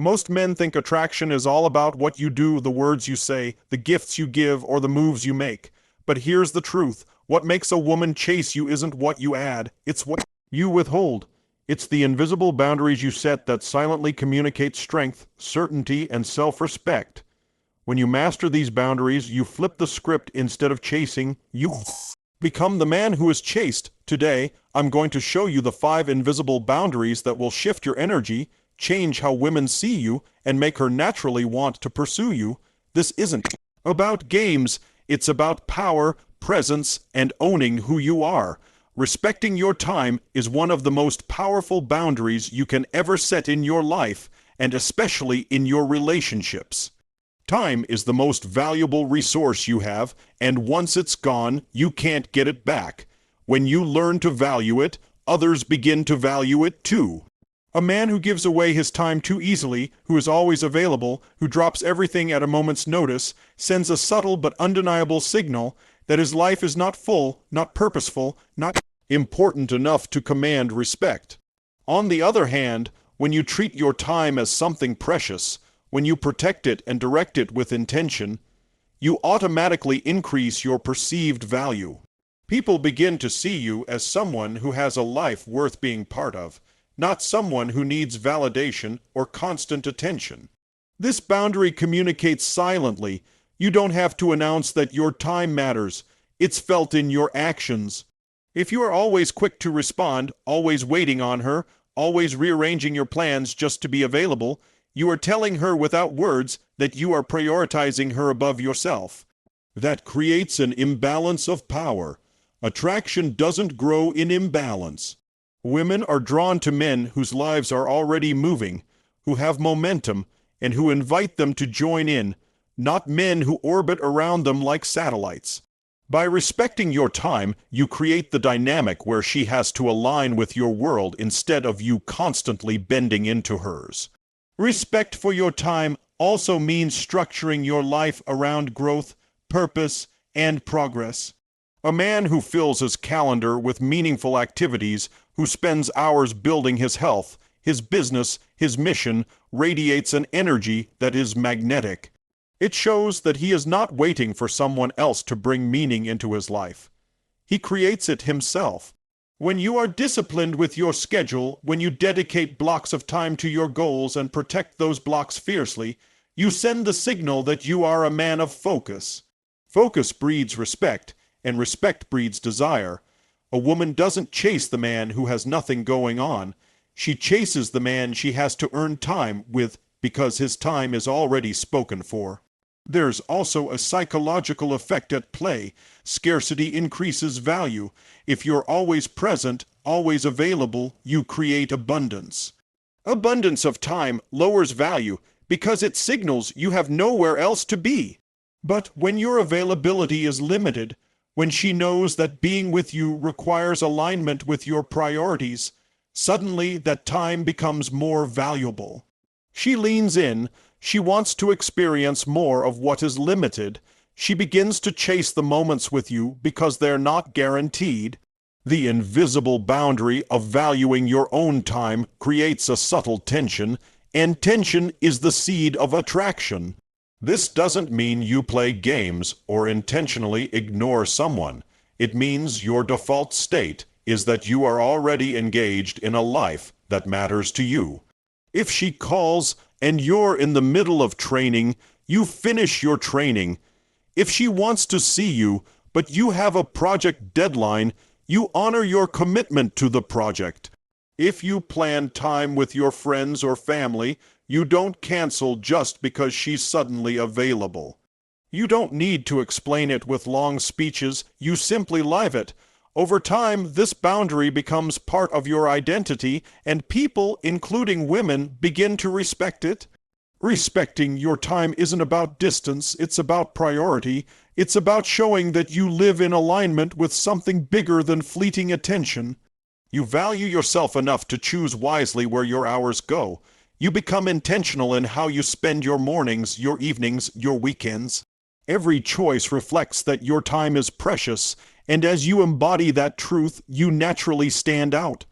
Most men think attraction is all about what you do, the words you say, the gifts you give, or the moves you make. But here's the truth. What makes a woman chase you isn't what you add, it's what you withhold. It's the invisible boundaries you set that silently communicate strength, certainty, and self-respect. When you master these boundaries, you flip the script. Instead of chasing, you become the man who is chased. Today, I'm going to show you the 5 invisible boundaries that will shift your energy, change how women see you, and make her naturally want to pursue you. This isn't about games, it's about power, presence, and owning who you are. Respecting your time is one of the most powerful boundaries you can ever set in your life, and especially in your relationships. Time is the most valuable resource you have, and once it's gone, you can't get it back. When you learn to value it, others begin to value it too. A man who gives away his time too easily, who is always available, who drops everything at a moment's notice, sends a subtle but undeniable signal that his life is not full, not purposeful, not important enough to command respect. On the other hand, when you treat your time as something precious, when you protect it and direct it with intention, you automatically increase your perceived value. People begin to see you as someone who has a life worth being part of, not someone who needs validation or constant attention. This boundary communicates silently. You don't have to announce that your time matters. It's felt in your actions. If you are always quick to respond, always waiting on her, always rearranging your plans just to be available, you are telling her without words that you are prioritizing her above yourself. That creates an imbalance of power. Attraction doesn't grow in imbalance. Women are drawn to men whose lives are already moving, who have momentum, and who invite them to join in, not men who orbit around them like satellites. By respecting your time, you create the dynamic where she has to align with your world instead of you constantly bending into hers. Respect for your time also means structuring your life around growth, purpose, and progress. A man who fills his calendar with meaningful activities, who spends hours building his health, his business, his mission, radiates an energy that is magnetic. It shows that he is not waiting for someone else to bring meaning into his life. He creates it himself. When you are disciplined with your schedule, when you dedicate blocks of time to your goals and protect those blocks fiercely, you send the signal that you are a man of focus. Focus breeds respect, and respect breeds desire. A woman doesn't chase the man who has nothing going on. She chases the man she has to earn time with because his time is already spoken for. There's also a psychological effect at play. Scarcity increases value. If you're always present, always available, you create abundance. Abundance of time lowers value because it signals you have nowhere else to be. But when your availability is limited, when she knows that being with you requires alignment with your priorities, suddenly that time becomes more valuable. She leans in. She wants to experience more of what is limited. She begins to chase the moments with you because they're not guaranteed. The invisible boundary of valuing your own time creates a subtle tension, and tension is the seed of attraction. This doesn't mean you play games or intentionally ignore someone. It means your default state is that you are already engaged in a life that matters to you. If she calls and you're in the middle of training, you finish your training. If she wants to see you, but you have a project deadline, you honor your commitment to the project. If you plan time with your friends or family, you don't cancel just because she's suddenly available. You don't need to explain it with long speeches, you simply live it. Over time, this boundary becomes part of your identity, and people, including women, begin to respect it. Respecting your time isn't about distance, it's about priority. It's about showing that you live in alignment with something bigger than fleeting attention. You value yourself enough to choose wisely where your hours go. You become intentional in how you spend your mornings, your evenings, your weekends. Every choice reflects that your time is precious, and as you embody that truth, you naturally stand out.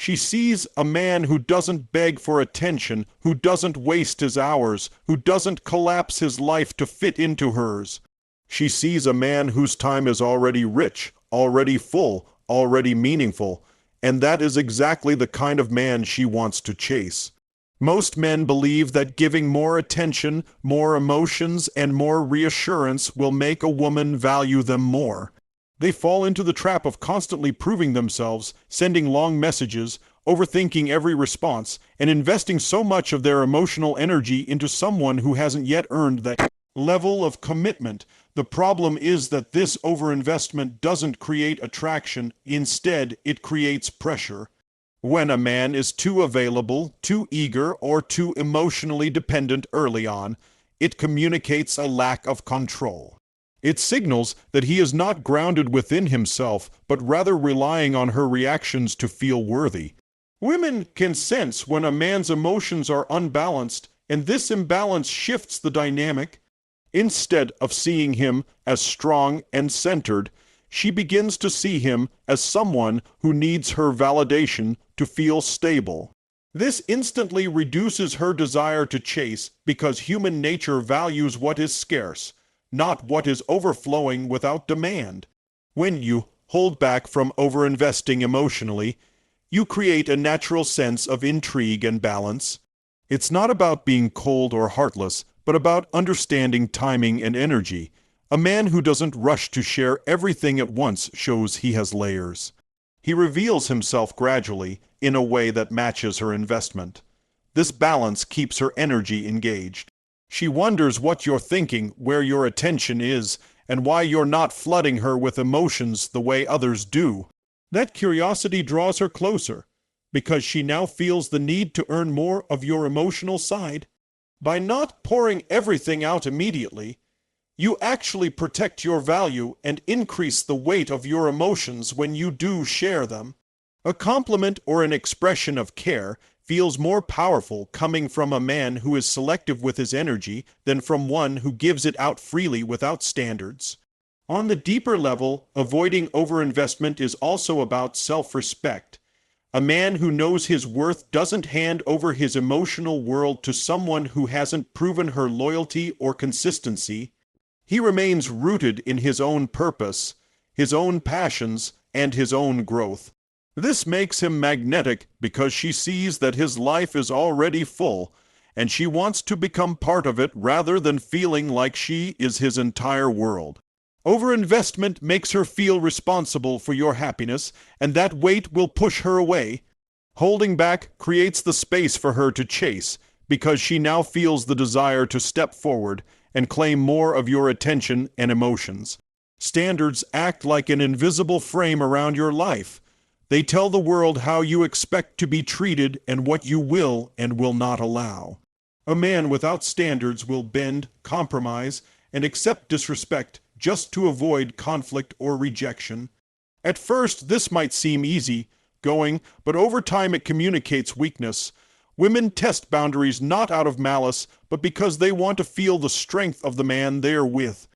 She sees a man who doesn't beg for attention, who doesn't waste his hours, who doesn't collapse his life to fit into hers. She sees a man whose time is already rich, already full, already meaningful, and that is exactly the kind of man she wants to chase. Most men believe that giving more attention, more emotions, and more reassurance will make a woman value them more. They fall into the trap of constantly proving themselves, sending long messages, overthinking every response, and investing so much of their emotional energy into someone who hasn't yet earned that level of commitment. The problem is that this overinvestment doesn't create attraction, instead it creates pressure. When a man is too available, too eager, or too emotionally dependent early on, it communicates a lack of control. It signals that he is not grounded within himself, but rather relying on her reactions to feel worthy. Women can sense when a man's emotions are unbalanced, and this imbalance shifts the dynamic. Instead of seeing him as strong and centered, she begins to see him as someone who needs her validation to feel stable. This instantly reduces her desire to chase because human nature values what is scarce, not what is overflowing without demand. When you hold back from overinvesting emotionally, you create a natural sense of intrigue and balance. It's not about being cold or heartless, but about understanding timing and energy. A man who doesn't rush to share everything at once shows he has layers. He reveals himself gradually in a way that matches her investment. This balance keeps her energy engaged. She wonders what you're thinking, where your attention is, and why you're not flooding her with emotions the way others do. That curiosity draws her closer, because she now feels the need to earn more of your emotional side. By not pouring everything out immediately, you actually protect your value and increase the weight of your emotions when you do share them. A compliment or an expression of care feels more powerful coming from a man who is selective with his energy than from one who gives it out freely without standards. On the deeper level, avoiding overinvestment is also about self-respect. A man who knows his worth doesn't hand over his emotional world to someone who hasn't proven her loyalty or consistency. He remains rooted in his own purpose, his own passions, and his own growth. This makes him magnetic because she sees that his life is already full, and she wants to become part of it rather than feeling like she is his entire world. Overinvestment makes her feel responsible for your happiness, and that weight will push her away. Holding back creates the space for her to chase, because she now feels the desire to step forward and claim more of your attention and emotions. Standards act like an invisible frame around your life. They tell the world how you expect to be treated and what you will and will not allow. A man without standards will bend, compromise, and accept disrespect just to avoid conflict or rejection. At first, this might seem easy going, but over time it communicates weakness. Women test boundaries not out of malice, but because they want to feel the strength of the man they're with.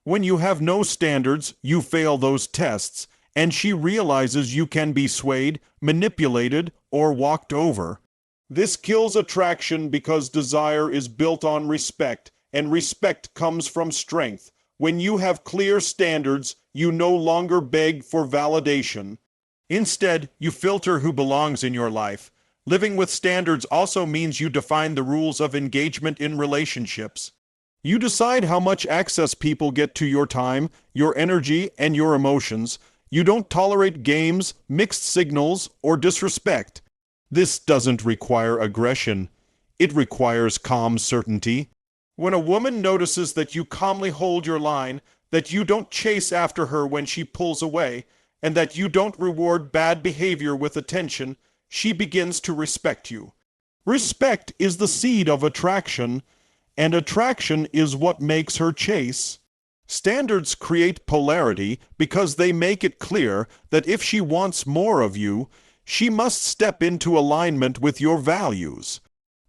When you have no standards, you fail those tests, and she realizes you can be swayed, manipulated, or walked over. This kills attraction because desire is built on respect, and respect comes from strength. When you have clear standards, you no longer beg for validation. Instead, you filter who belongs in your life. Living with standards also means you define the rules of engagement in relationships. You decide how much access people get to your time, your energy, and your emotions. You don't tolerate games, mixed signals, or disrespect. This doesn't require aggression. It requires calm certainty. When a woman notices that you calmly hold your line, that you don't chase after her when she pulls away, and that you don't reward bad behavior with attention, she begins to respect you. Respect is the seed of attraction, and attraction is what makes her chase. Standards create polarity because they make it clear that if she wants more of you, she must step into alignment with your values.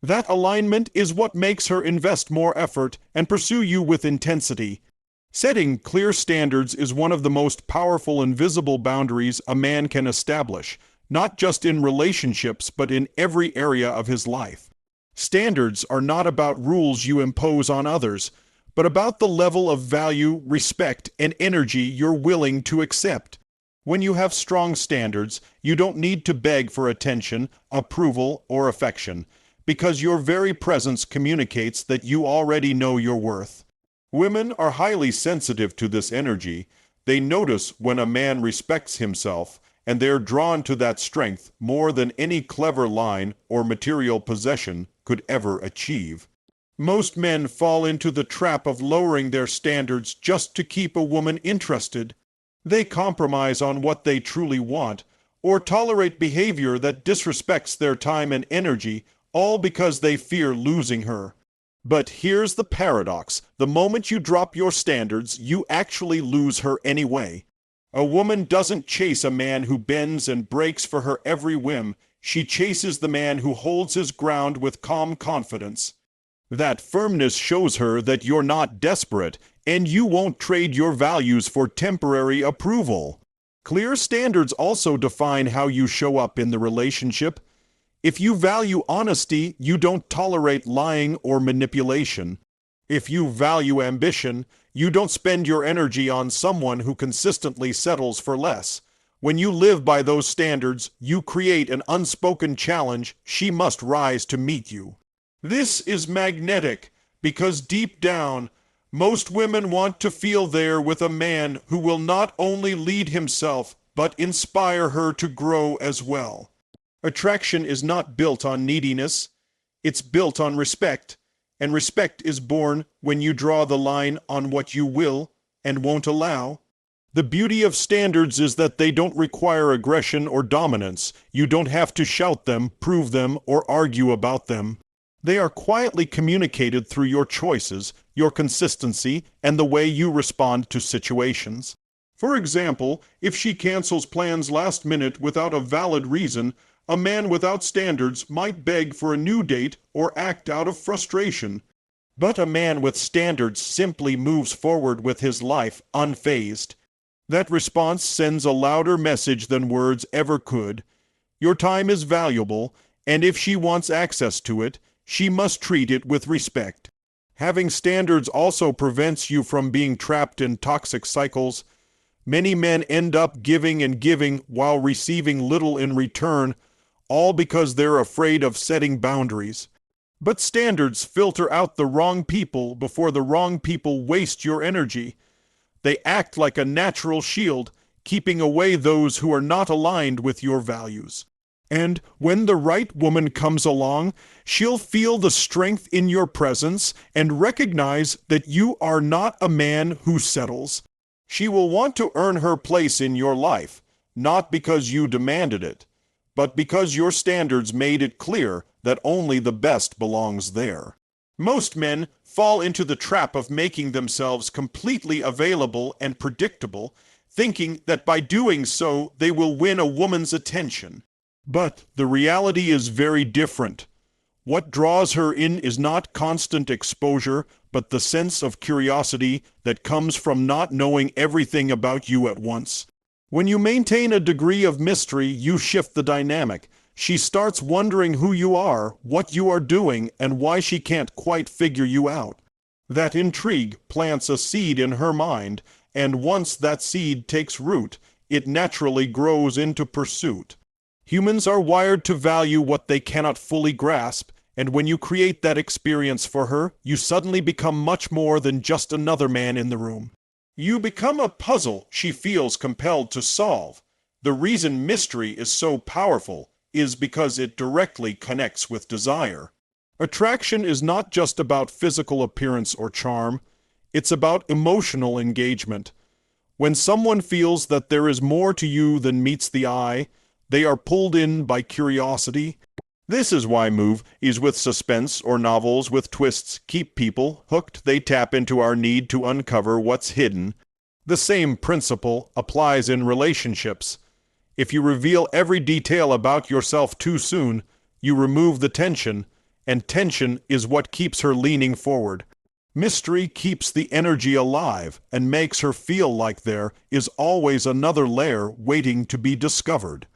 That alignment is what makes her invest more effort and pursue you with intensity. Setting clear standards is one of the most powerful invisible boundaries a man can establish. not just in relationships but in every area of his life. Standards are not about rules you impose on others, but about the level of value, respect, and energy you're willing to accept. When you have strong standards, you don't need to beg for attention, approval, or affection, because your very presence communicates that you already know your worth. Women are highly sensitive to this energy. They notice when a man respects himself, and they're drawn to that strength more than any clever line or material possession could ever achieve. Most men fall into the trap of lowering their standards just to keep a woman interested. They compromise on what they truly want, or tolerate behavior that disrespects their time and energy, all because they fear losing her. But here's the paradox. The moment you drop your standards, you actually lose her anyway. A woman doesn't chase a man who bends and breaks for her every whim. She chases the man who holds his ground with calm confidence. That firmness shows her that you're not desperate, and you won't trade your values for temporary approval. Clear standards also define how you show up in the relationship. If you value honesty, you don't tolerate lying or manipulation. If you value ambition, you don't spend your energy on someone who consistently settles for less. When you live by those standards, you create an unspoken challenge. She must rise to meet you. This is magnetic because deep down, most women want to feel there with a man who will not only lead himself, but inspire her to grow as well. Attraction is not built on neediness, it's built on respect, and respect is born when you draw the line on what you will and won't allow. The beauty of standards is that they don't require aggression or dominance. You don't have to shout them, prove them, or argue about them. They are quietly communicated through your choices, your consistency, and the way you respond to situations. For example, if she cancels plans last minute without a valid reason, a man without standards might beg for a new date or act out of frustration. But a man with standards simply moves forward with his life unfazed. That response sends a louder message than words ever could. Your time is valuable, and if she wants access to it, she must treat it with respect. Having standards also prevents you from being trapped in toxic cycles. Many men end up giving and giving while receiving little in return, all because they're afraid of setting boundaries. But standards filter out the wrong people before the wrong people waste your energy. They act like a natural shield, keeping away those who are not aligned with your values. And when the right woman comes along, she'll feel the strength in your presence and recognize that you are not a man who settles. She will want to earn her place in your life, not because you demanded it, but because your standards made it clear that only the best belongs there. Most men fall into the trap of making themselves completely available and predictable, thinking that by doing so they will win a woman's attention. But the reality is very different. What draws her in is not constant exposure, but the sense of curiosity that comes from not knowing everything about you at once. When you maintain a degree of mystery, you shift the dynamic. She starts wondering who you are, what you are doing, and why she can't quite figure you out. That intrigue plants a seed in her mind, and once that seed takes root, it naturally grows into pursuit. Humans are wired to value what they cannot fully grasp, and when you create that experience for her, you suddenly become much more than just another man in the room. You become a puzzle she feels compelled to solve. The reason mystery is so powerful is because it directly connects with desire. Attraction is not just about physical appearance or charm, it's about emotional engagement. When someone feels that there is more to you than meets the eye, they are pulled in by curiosity. This is why movies with suspense or novels with twists keep people hooked. They tap into our need to uncover what's hidden. The same principle applies in relationships. If you reveal every detail about yourself too soon, you remove the tension, and tension is what keeps her leaning forward. Mystery keeps the energy alive and makes her feel like there is always another layer waiting to be discovered.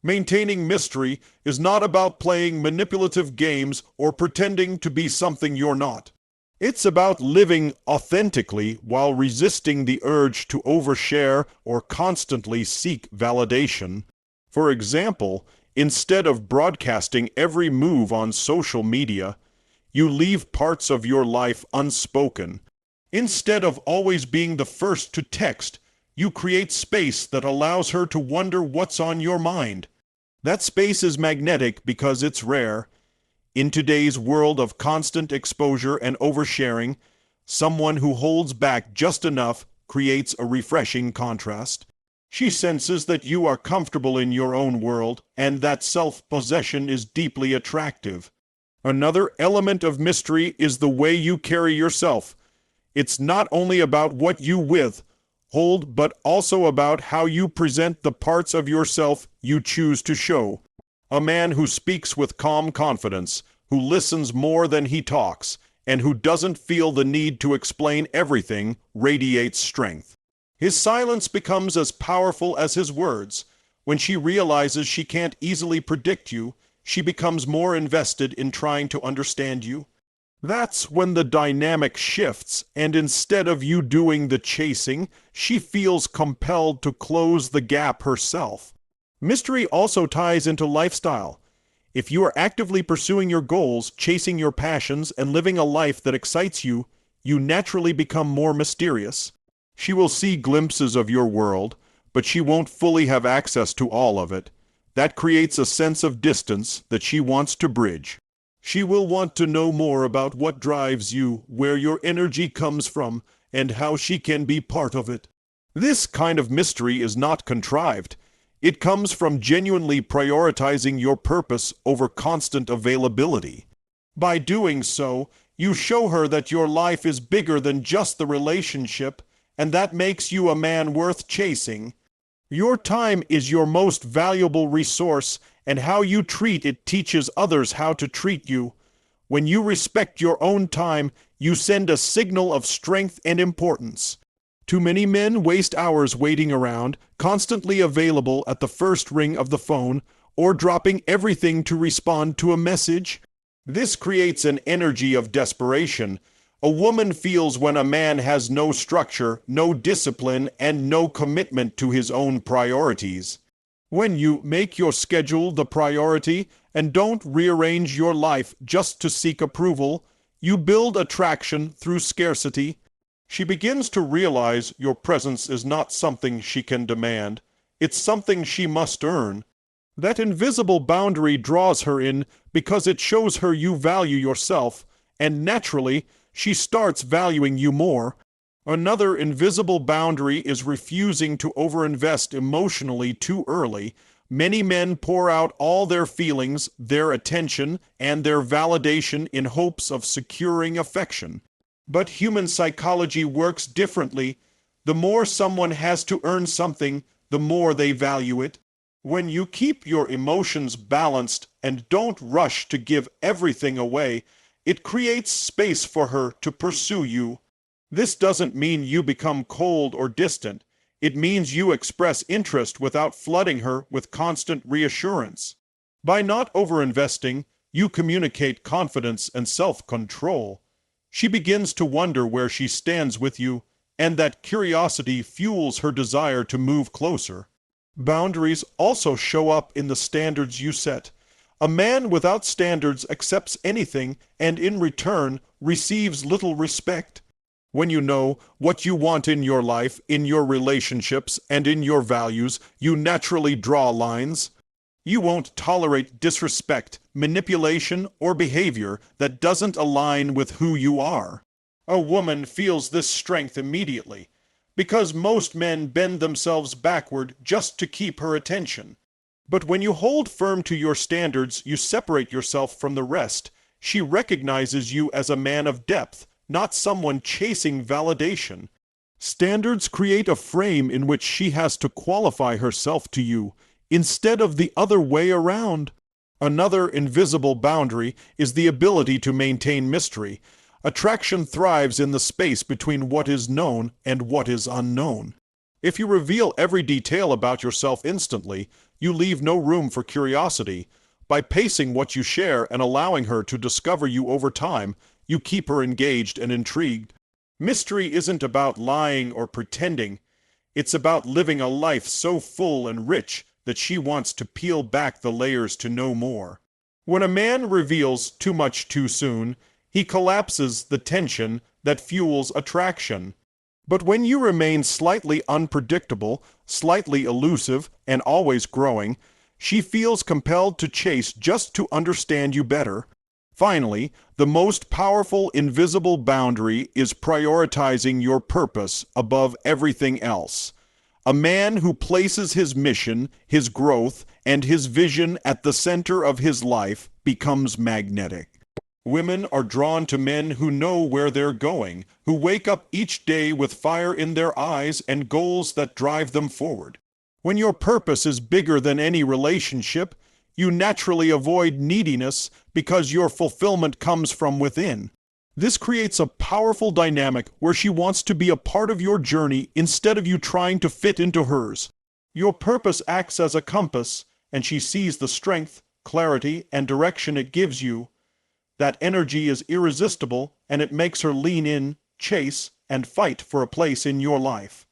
Maintaining mystery is not about playing manipulative games or pretending to be something you're not. It's about living authentically while resisting the urge to overshare or constantly seek validation. For example, instead of broadcasting every move on social media, you leave parts of your life unspoken. Instead of always being the first to text, you create space that allows her to wonder what's on your mind. That space is magnetic because it's rare. In today's world of constant exposure and oversharing, someone who holds back just enough creates a refreshing contrast. She senses that you are comfortable in your own world, and that self-possession is deeply attractive. Another element of mystery is the way you carry yourself. It's not only about what you hold, but also about how you present the parts of yourself you choose to show. A man who speaks with calm confidence, who listens more than he talks, and who doesn't feel the need to explain everything radiates strength. His silence becomes as powerful as his words. When she realizes she can't easily predict you, she becomes more invested in trying to understand you. That's when the dynamic shifts, and instead of you doing the chasing, she feels compelled to close the gap herself. Mystery also ties into lifestyle. If you are actively pursuing your goals, chasing your passions, and living a life that excites you, you naturally become more mysterious. She will see glimpses of your world, but she won't fully have access to all of it. That creates a sense of distance that she wants to bridge. She will want to know more about what drives you, where your energy comes from, and how she can be part of it. This kind of mystery is not contrived. It comes from genuinely prioritizing your purpose over constant availability. By doing so, you show her that your life is bigger than just the relationship, and that makes you a man worth chasing. Your time is your most valuable resource, and how you treat it teaches others how to treat you. When you respect your own time, you send a signal of strength and importance. Too many men waste hours waiting around, constantly available at the first ring of the phone, or dropping everything to respond to a message. This creates an energy of desperation. A woman feels when a man has no structure, no discipline, and no commitment to his own priorities. When you make your schedule the priority and don't rearrange your life just to seek approval, you build attraction through scarcity. She begins to realize your presence is not something she can demand. It's something she must earn. That invisible boundary draws her in because it shows her you value yourself, and naturally, she starts valuing you more. Another invisible boundary is refusing to overinvest emotionally too early. Many men pour out all their feelings, their attention, and their validation in hopes of securing affection. But human psychology works differently. The more someone has to earn something, the more they value it. When you keep your emotions balanced and don't rush to give everything away, it creates space for her to pursue you. This doesn't mean you become cold or distant. It means you express interest without flooding her with constant reassurance. By not overinvesting, you communicate confidence and self-control. She begins to wonder where she stands with you, and that curiosity fuels her desire to move closer. Boundaries also show up in the standards you set. A man without standards accepts anything and in return receives little respect. When you know what you want in your life, in your relationships, and in your values, you naturally draw lines. You won't tolerate disrespect, manipulation, or behavior that doesn't align with who you are. A woman feels this strength immediately, because most men bend themselves backward just to keep her attention. But when you hold firm to your standards, you separate yourself from the rest. She recognizes you as a man of depth, not someone chasing validation. Standards create a frame in which she has to qualify herself to you, instead of the other way around. Another invisible boundary is the ability to maintain mystery. Attraction thrives in the space between what is known and what is unknown. If you reveal every detail about yourself instantly, you leave no room for curiosity. By pacing what you share and allowing her to discover you over time, you keep her engaged and intrigued. Mystery isn't about lying or pretending. It's about living a life so full and rich that she wants to peel back the layers to know more. When a man reveals too much too soon, he collapses the tension that fuels attraction. But when you remain slightly unpredictable, slightly elusive, and always growing, she feels compelled to chase just to understand you better. Finally, the most powerful invisible boundary is prioritizing your purpose above everything else. A man who places his mission, his growth, and his vision at the center of his life becomes magnetic. Women are drawn to men who know where they're going, who wake up each day with fire in their eyes and goals that drive them forward. When your purpose is bigger than any relationship, you naturally avoid neediness because your fulfillment comes from within. This creates a powerful dynamic where she wants to be a part of your journey instead of you trying to fit into hers. Your purpose acts as a compass, and she sees the strength, clarity, and direction it gives you. That energy is irresistible, and it makes her lean in, chase, and fight for a place in your life.